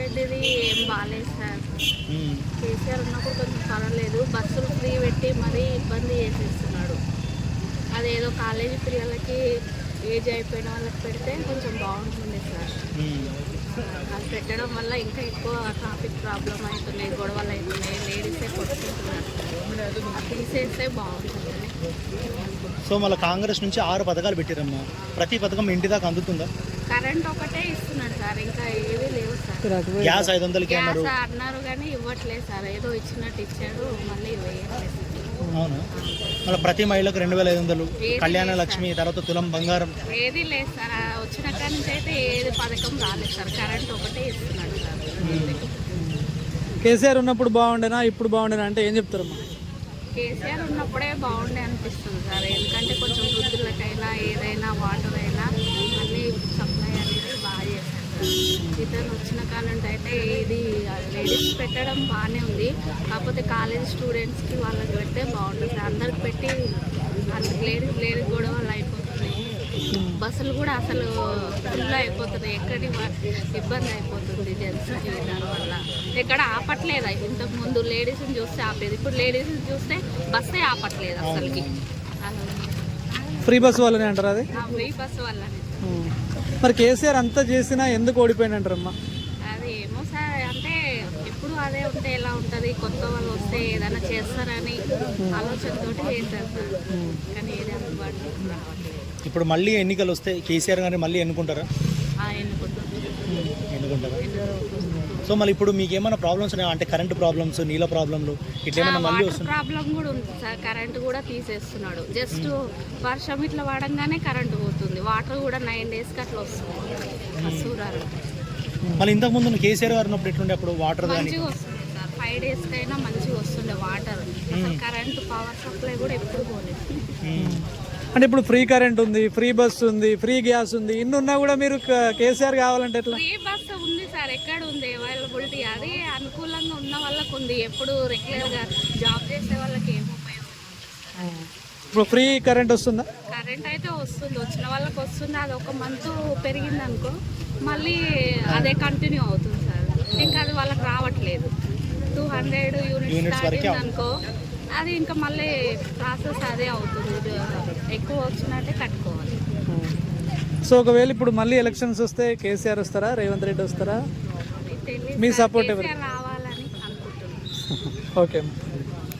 రెడ్డిది ఏం బాగాలేదు సార్. కేసీఆర్ ఉన్నప్పుడు కొంచెం పర్వాలేదు, బస్సులు ఫ్రీ పెట్టి మరీ ఇబ్బంది చేసేస్తున్నాడు. అదేదో కాలేజీ పిల్లలకి ఏజ్ అయిపోయిన వాళ్ళకి పెడితే కొంచెం బాగుంటుంది సార్. అది పెట్టడం వల్ల ఇంకా ఎక్కువ ట్రాఫిక్ ప్రాబ్లం అవుతున్నాయి, గొడవలు అవుతున్నాయి, లేడీసే కొట్టుకుంటున్నారు. అది తీసేస్తే బాగుంటుంది. సో మళ్ళీ కాంగ్రెస్ నుంచి 6 పథకాలు పెట్టారమ్మా, ప్రతి పథకం ఇంటి దాకా అందుతుందా? కరెంట్ ఒకటే ఇస్తున్నాడు సార్, ఇంకా ఏవి లేవు సార్. గ్యాస్ 500కి అన్నారు కానీ ఇవ్వట్లేదు సార్, ఏదో ఇచ్చినట్టు ఇచ్చాడు, మళ్ళీ ఇవ్వట్లేదు. అవునా? మళ్ళీ ప్రతి మహిళకు 2500, కళ్యాణ లక్ష్మి, తర్వాత తులం బంగారం ఏది లేదు సార్. వచ్చిన కాడి నుంచి అయితే ఏది పథకం రాలేదు సార్, కరెంట్ ఒకటే ఇస్తున్నాడు సార్. కేసీఆర్ ఉన్నప్పుడు బాగుండేనా ఇప్పుడు బాగుండేనా అంటే ఏం చెప్తారమ్మా? కేసీఆర్ ఉన్నప్పుడే బాగుండే అనిపిస్తుంది సార్, ఎందుకంటే కొంచెం వృద్ధులకైనా ఏదైనా వాటర్ అయినా అన్నీ సప్లై అనేది బాగా చేశారు సార్. ఇతను వచ్చిన కాలంలో అయితే ఇది లేడీస్ పెట్టడం బాగానే ఉంది, కాకపోతే కాలేజ్ స్టూడెంట్స్కి వాళ్ళకి పెడితే బాగుంటుంది సార్. అందరికి పెట్టి లేడీస్ కూడా వాళ్ళు అయిపోతున్నాయి, బస్సులు కూడా అసలు ఫుల్ అయిపోతున్నాయి, ఎక్కడి ఇబ్బంది అయిపోతుంది జెంట్స్కి. దానివల్ల ఎక్కడ ఆపట్లేదు. ఇంతకుముందు లేడీస్ని చూస్తే ఆపేది, ఇప్పుడు లేడీస్ని చూస్తే బస్సే ఆపట్లేదు అసలుకి. ఫ్రీ బస్సు వల్లనే అంటారు అది? ఫ్రీ బస్సు వల్లనే. మరి కేసీఆర్ అంతా చేసినా ఎందుకు ఓడిపోయినంటారమ్మా? అది ఏమో సార్, అంటే ఎప్పుడు అదే ఉంటే ఎలా ఉంటుంది, కొత్త వాళ్ళు వస్తే ఏదైనా చేస్తారని ఆలోచనతో చేశారు సార్, కానీ ఏది అందుబాటులో రావట్లేదు. ఇప్పుడు మళ్ళీ ఎన్నికలు వస్తే కేసీఆర్ గారిని మళ్ళీ ఎన్నుకుంటారా? ఎన్నుకుంటారా? సో మళ్ళీ ఇప్పుడు మీకు ఏమైనా ప్రాబ్లమ్స్ ఉన్నాయా, అంటే కరెంట్ ప్రాబ్లమ్స్, నీళ్ళ ప్రాబ్లంలు ఇట్లా ఏమైనా మళ్ళీ వస్తుంది? ప్రాబ్లం కూడా ఉంది సార్, కరెంట్ కూడా తీసేస్తున్నాడు. జస్ట్ వర్షం ఇట్లా వాడంగానే కరెంట్ పోతుంది, వాటర్ కూడా 9 డేస్కి అట్లా వస్తుంది సూరారు. మళ్ళీ ఇంతకుముందు కేసీఆర్ గారు ఉన్నప్పుడు ఎట్లుండే అప్పుడు వాటర్ మంచిగా వస్తుంది సార్, 5 డేస్కి అయినా మంచిగా వస్తుండే వాటర్. అసలు కరెంట్ పవర్ సప్లై కూడా ఎప్పుడు పోలేదు. అంటే ఇప్పుడు ఫ్రీ కరెంట్ ఉంది, ఫ్రీ బస్ ఉంది, ఫ్రీ గ్యాస్ ఉంది, ఇన్ని ఉన్నా కూడా మీరు కేసీఆర్ కావాలంటే ఎట్లా? ఫ్రీ బస్ ఉంది సార్, ఎక్కడ ఉంది అవైలబిలిటీ? అది అనుకూలంగా ఉన్న వాళ్ళకు ఉంది, ఎప్పుడు రెగ్యులర్గా జాబ్ చేసే వాళ్ళకి ఏం ఉపయోగం? ఇప్పుడు ఫ్రీ కరెంట్ వస్తుందా? కరెంట్ అయితే వస్తుంది, వచ్చిన వాళ్ళకి వస్తుంది. అది ఒక మంత్ పెరిగింది అనుకో మళ్ళీ అదే కంటిన్యూ అవుతుంది సార్, ఇంకా అది వాళ్ళకి రావట్లేదు. 200 యూనిట్స్ దాటింది అనుకో, అది ఇంకా మళ్ళీ ప్రాసెస్ అదే అవుతుంది, ఎక్కువ వచ్చినట్టే కట్టుకోవాలి. సో ఒకవేళ ఇప్పుడు మళ్ళీ ఎలక్షన్స్ వస్తే కేసీఆర్ వస్తారా, రేవంత్ రెడ్డి వస్తారా? మీ సపోర్ట్ ఎవరు? రావాలని అనుకుంటున్నాను. ఓకే.